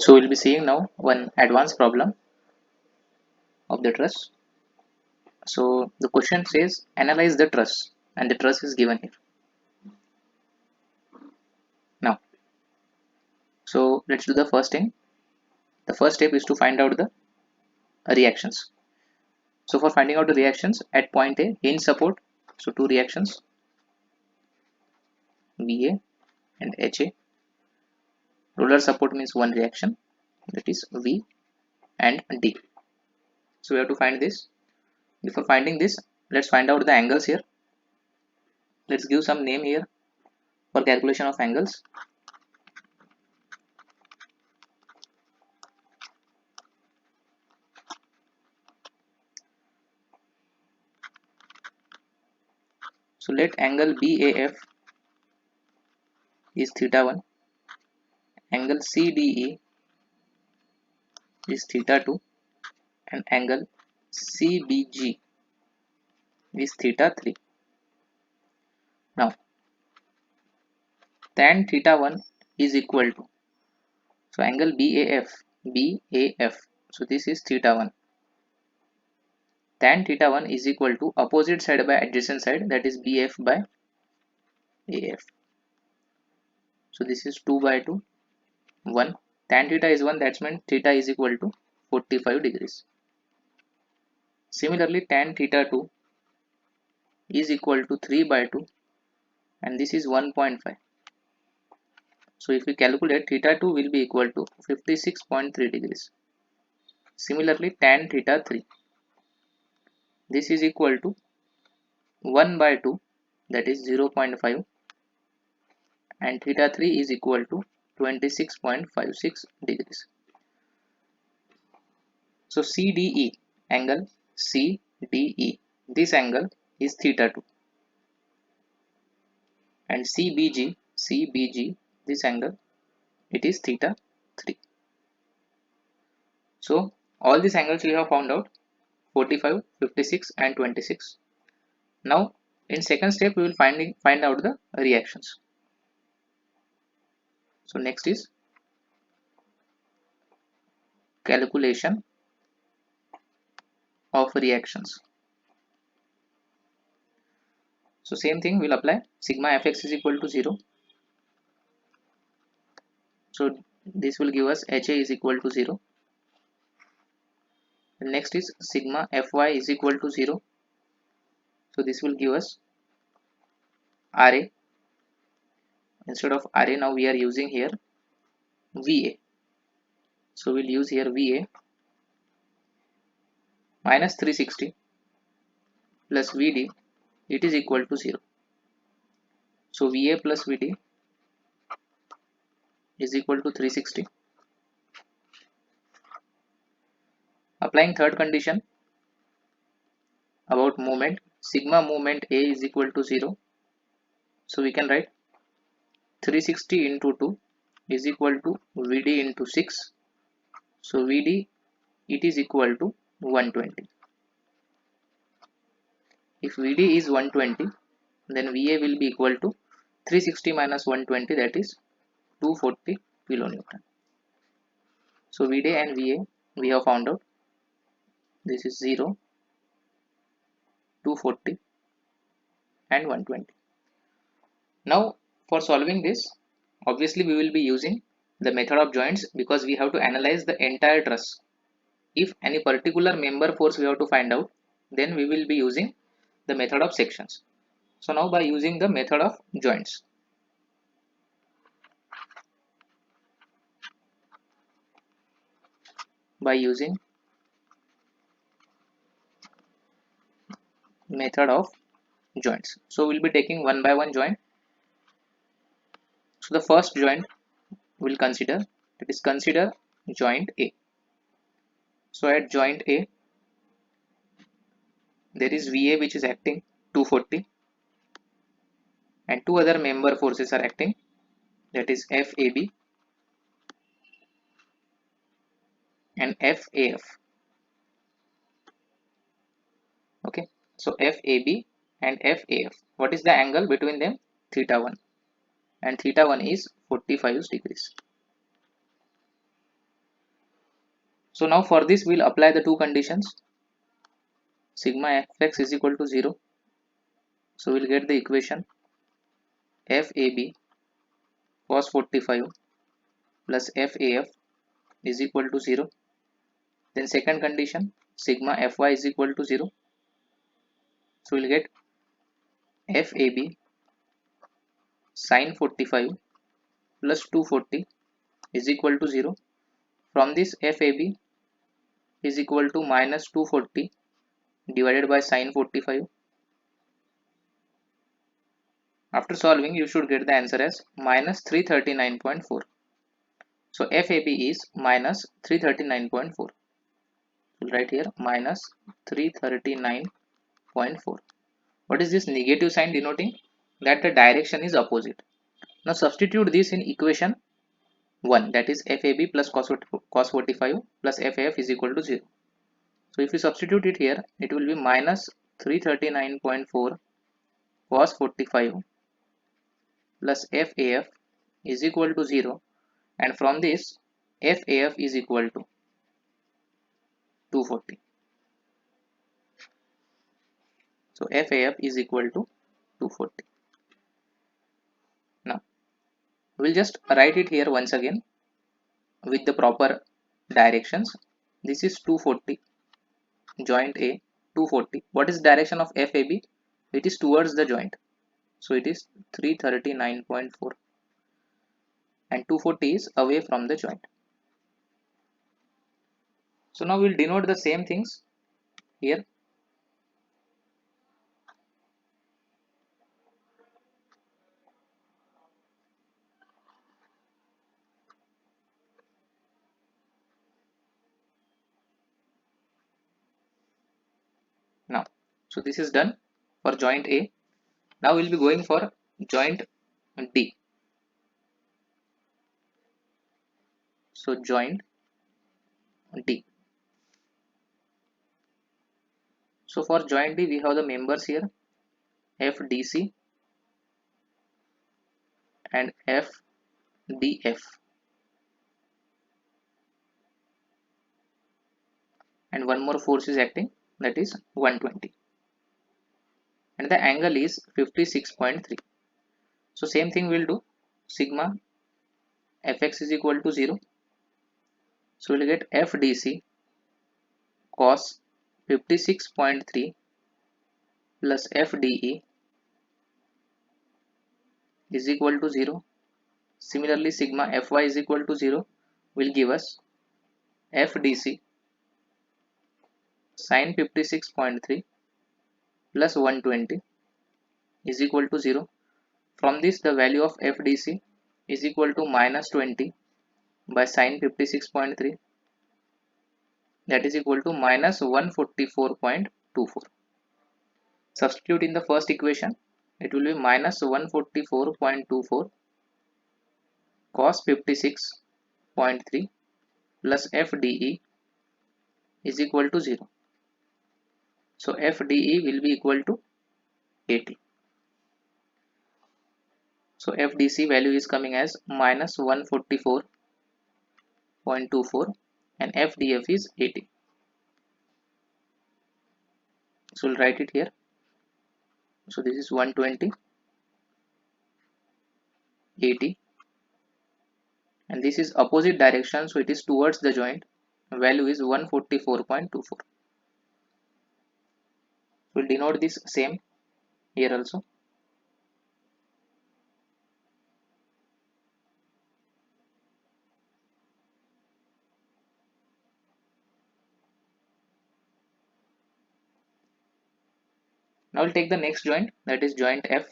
So we'll be seeing now one advanced problem of the truss. So the question says analyze the truss, and the truss is given here. Now, so let's do the first thing. The first step is to find out the reactions. So for finding out the reactions at point A, hinge support, so two reactions VA and HA. Roller support means one reaction, that is V and D. So we have to find this. Before finding this, let's find out the angles here. Let's give some name here for calculation of angles. So let angle BAF is theta 1, angle CDE is theta 2, and angle CBG is theta 3. Now tan theta 1 is equal to, so angle BAF, so this is theta 1. Tan theta 1 is equal to opposite side by adjacent side, that is BF by AF. So this is 2 by 2, 1. Tan theta is 1, that's meant theta is equal to 45 degrees. Similarly, tan theta 2 is equal to 3 by 2, and this is 1.5. So if we calculate, theta 2 will be equal to 56.3 degrees. Similarly, tan theta 3, this is equal to 1 by 2, that is 0.5, and theta 3 is equal to 26.56 degrees. So CDE, angle CDE, this angle is theta 2, and CBG, this angle, it is theta 3. So all these angles we have found out, 45, 56 and 26. Now in second step we will find out the reactions. So next is calculation of reactions. So same thing will apply. Sigma fx is equal to 0. So this will give us HA is equal to 0. And next is sigma fy is equal to 0. So this will give us RA. Instead of RA, now we are using here VA. So we'll use here VA minus 360 plus VD, it is equal to 0. So VA plus VD is equal to 360. Applying third condition about movement, sigma movement A is equal to 0. So we can write 360 into 2 is equal to VD into 6. So VD, it is equal to 120. If VD is 120, then VA will be equal to 360 minus 120, that is 240 kilonewton. So VD and VA we have found out. This is 0, 240 and 120. Now for solving this, obviously we will be using the method of joints, because we have to analyze the entire truss. If any particular member force we have to find out, then we will be using the method of sections. So now by using the method of joints, so we'll be taking one by one joint. So the first joint we'll consider, that is consider joint A. So at joint A, there is VA which is acting 240, and two other member forces are acting, that is FAB and FAF. Okay, so FAB and FAF, what is the angle between them? Theta 1, and theta 1 is 45 degrees. So now for this we'll apply the two conditions. Sigma fx is equal to 0. So we'll get the equation FAB cos 45 plus FAF is equal to 0. Then second condition, sigma Fy is equal to 0. So we'll get FAB sin 45 plus 240 is equal to 0. From this, FAB is equal to minus 240 divided by sin 45. After solving, you should get the answer as minus 339.4. So FAB is minus 339.4. We'll write here minus 339.4. What is this negative sign denoting? That the direction is opposite. Now substitute this in equation 1, that is FAB plus cos 45 plus FAF is equal to 0. So if you substitute it here, it will be minus 339.4 cos 45 plus FAF is equal to 0, and from this FAF is equal to 240. So FAF is equal to 240. Now we'll just write it here once again with the proper directions. This is 240, joint A, 240. What is the direction of FAB? It is towards the joint. So it is 339.4 and 240 is away from the joint. So now we'll denote the same things here. Now, so this is done for joint A. Now we'll be going for joint D. So joint D. So for joint D, we have the members here FDC and FDF. And one more force is acting, that is 120. And the angle is 56.3. So same thing we'll do. Sigma Fx is equal to 0. So we'll get FDC cos 56.3 plus FDE is equal to 0. Similarly, sigma Fy is equal to 0 will give us FDC sin 56.3 plus 120 is equal to 0. From this, the value of FDC is equal to minus 20 by sin 56.3, that is equal to minus 144.24. Substitute in the first equation, it will be minus 144.24 cos 56.3 plus FDE is equal to 0. So FDE will be equal to 80. So FDC value is coming as minus 144.24 and FDF is 80. So we'll write it here. So this is 120, 80, and this is opposite direction, so it is towards the joint. Value is 144.24. We'll denote this same here also. Now we'll take the next joint, that is joint F.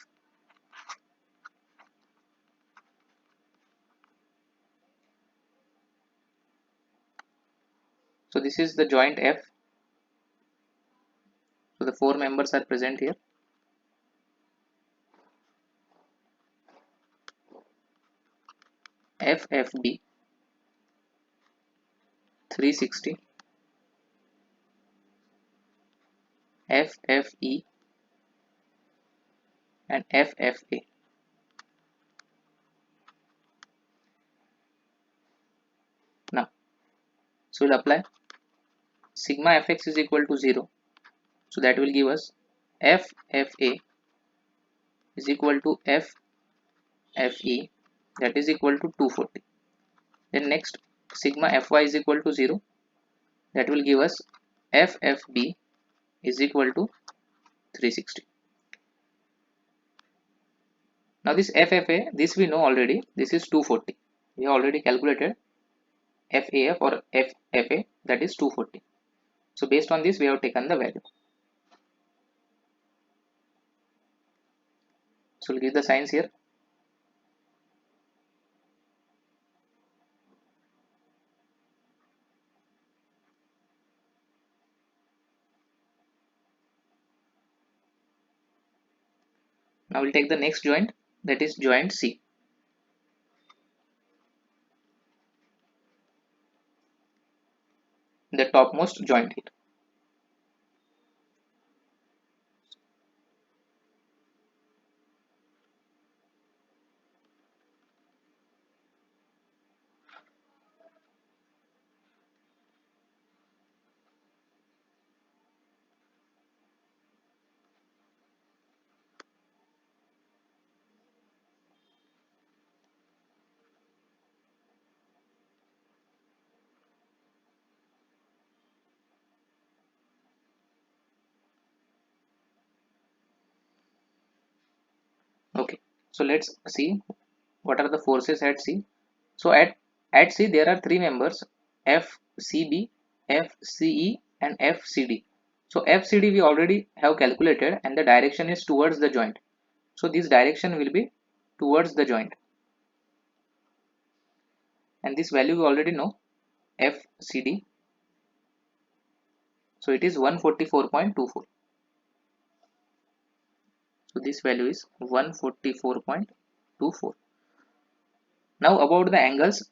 So this is the joint F. So the four members are present here. FFB 360, FFE and FFA. Now So we'll apply sigma fx is equal to 0. So that will give us FFA is equal to FFE, that is equal to 240. Then next, sigma Fy is equal to 0. That will give us FFB is equal to 360. Now this FFA, this we know already, this is 240. We have already calculated FAF or FFA, that is 240. So based on this we have taken the value. So we'll give the signs here. Now we'll take the next joint, that is joint C. The topmost joint here. Okay, so let's see what are the forces at C. So at C there are three members, FCB, FCE and FCD. So FCD we already have calculated and the direction is towards the joint. So this direction will be towards the joint. And this value we already know, FCD. So it is 144.24. So this value is 144.24. Now about the angles,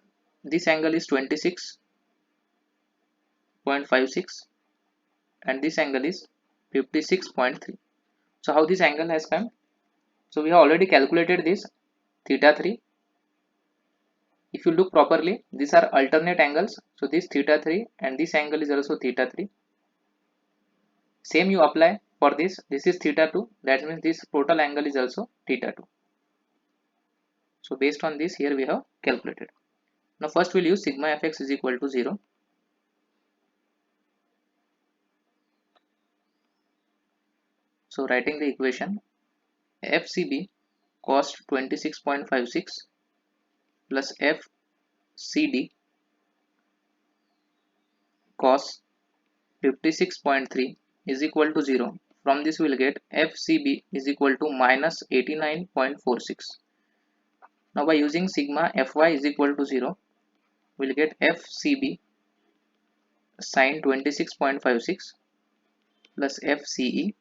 this angle is 26.56 and this angle is 56.3. So how this angle has come? So we have already calculated this theta 3. If you look properly, these are alternate angles. So this theta 3 and this angle is also theta 3. Same you apply for this. This is theta 2. That means this total angle is also theta 2. So based on this here we have calculated. Now first we'll use sigma fx is equal to 0. So writing the equation, FCB cost 26.56 plus FCD cos 56.3 is equal to 0. From this we will get FCB is equal to minus 89.46. Now by using sigma Fy is equal to 0, we will get FCB sin 26.56 plus FCE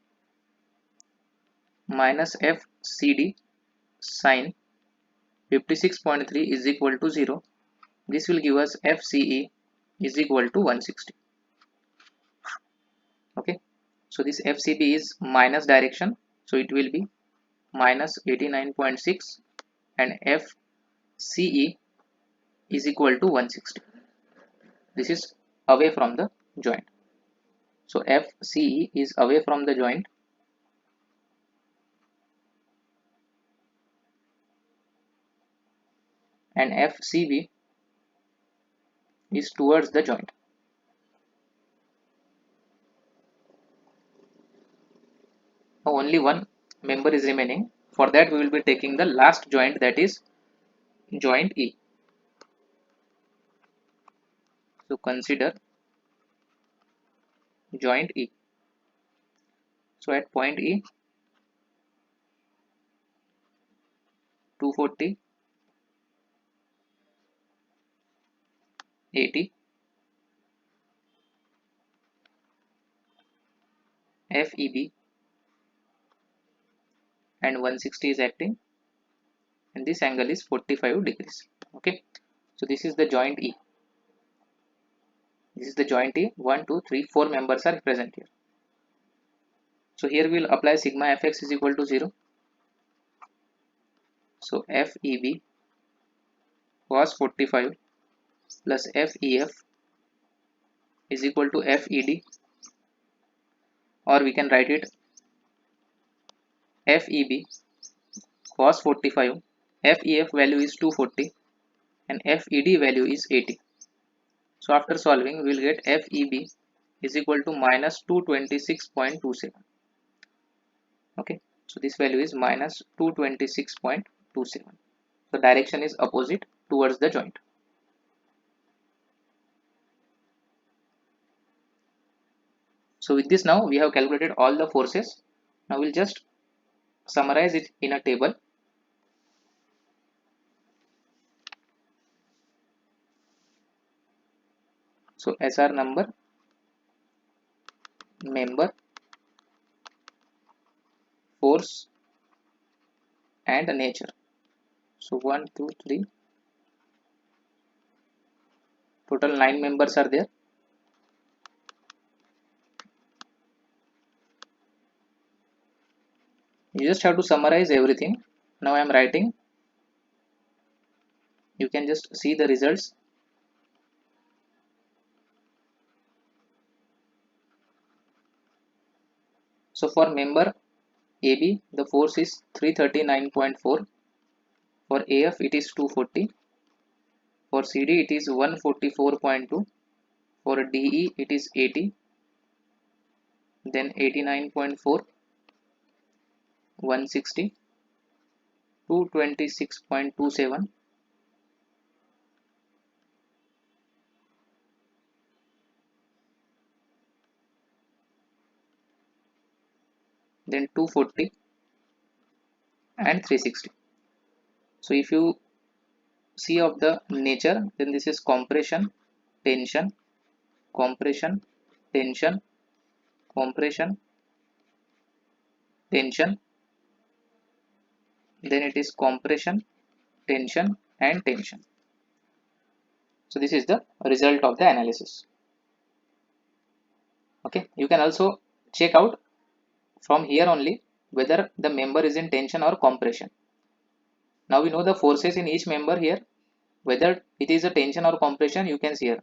minus FCD sin 56.3 is equal to 0. This will give us FCE is equal to 160. Okay, so this FCB is minus direction, so it will be minus 89.6 and FCE is equal to 160. This is away from the joint. So FCE is away from the joint and FCB is towards the joint. Now only one member is remaining. For that we will be taking the last joint, that is joint E. So consider joint E. So at point E, 240, 80, FEB and 160 is acting and this angle is 45 degrees. Okay, so this is the joint E. This is the joint E. 1, 2, 3, 4 members are present here. So here we will apply sigma fx is equal to 0. So FEB cos 45 plus FEF is equal to FED, or we can write it FEB cos 45. FEF value is 240 and FED value is 80. So after solving, we will get FEB is equal to minus 226.27. Okay, so this value is minus 226.27. The direction is opposite towards the joint. So with this, now we have calculated all the forces. Now we'll just summarize it in a table. So SR number, member, force and nature. So 1, 2, 3, total 9 members are there. You just have to summarize everything. Now I am writing. You can just see the results. So for member AB, the force is 339.4. For AF, it is 240. For CD, it is 144.2. For DE, it is 80. Then 89.4, 160, 226.27. Then 240 and 360. So if you see of the nature, then this is compression, tension, compression, tension, compression, tension. Then it is compression, tension and tension. So this is the result of the analysis. Okay, you can also check out from here only whether the member is in tension or compression. Now we know the forces in each member here. Whether it is a tension or compression, you can see here.